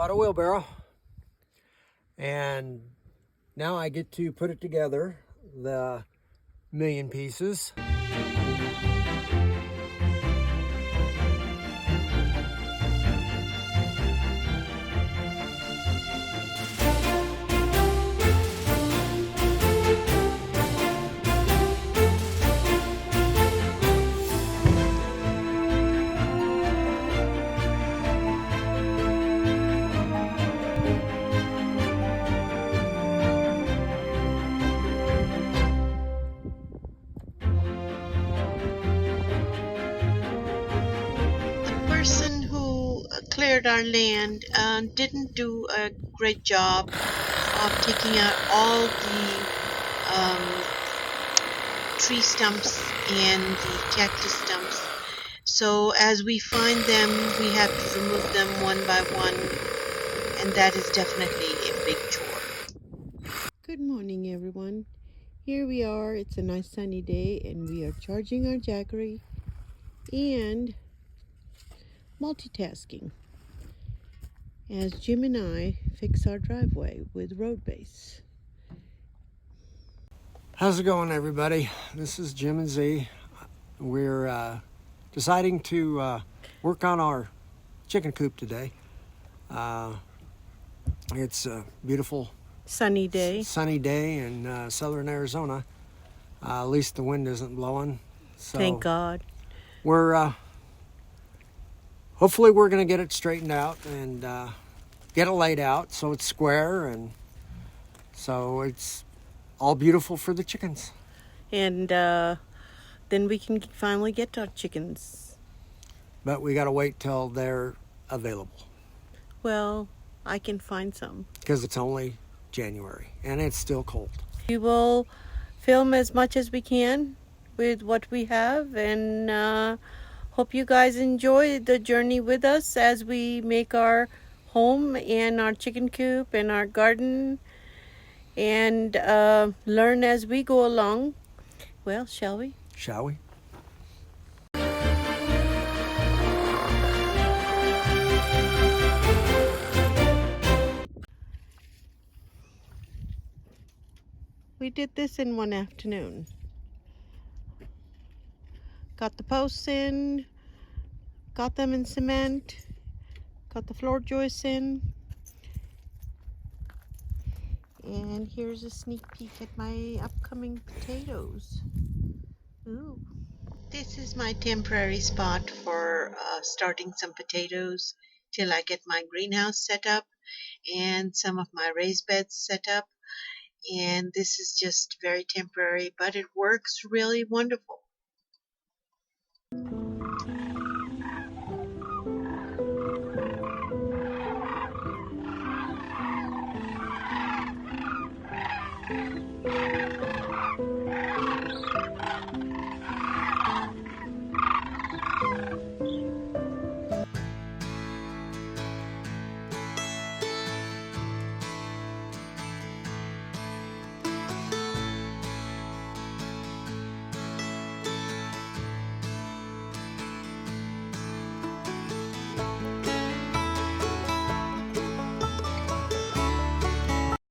bought a wheelbarrow, and now I get to put it together, the million pieces. Person who cleared our land didn't do a great job of taking out all the tree stumps and the cactus stumps. So as we find them, we have to remove them one by one, and that is definitely a big chore. Good morning, everyone. Here we are. It's a nice sunny day, and we are charging our Jackery and multitasking as Jim and I fix our driveway with Roadbase. How's it going, everybody? This is Jim and Z. We're deciding to work on our chicken coop today. It's a beautiful Sunny day. sunny day in southern Arizona. At least the wind isn't blowing. So Thank God. We're hopefully we're going to get it straightened out and get it laid out so it's square and so it's all beautiful for the chickens. And then we can finally get our chickens. But we got to wait till they're available Well, I can find some. because it's only January and it's still cold. We will film as much as we can with what we have, and hope you guys enjoy the journey with us as we make our home and our chicken coop and our garden, and learn as we go along. Well, shall we? Shall we? We did this in one afternoon. Got the posts in, got them in cement, got the floor joists in, and here's a sneak peek at my upcoming potatoes. Ooh. This is my temporary spot for starting some potatoes till I get my greenhouse set up and some of my raised beds set up. And this is just very temporary, but it works really wonderful.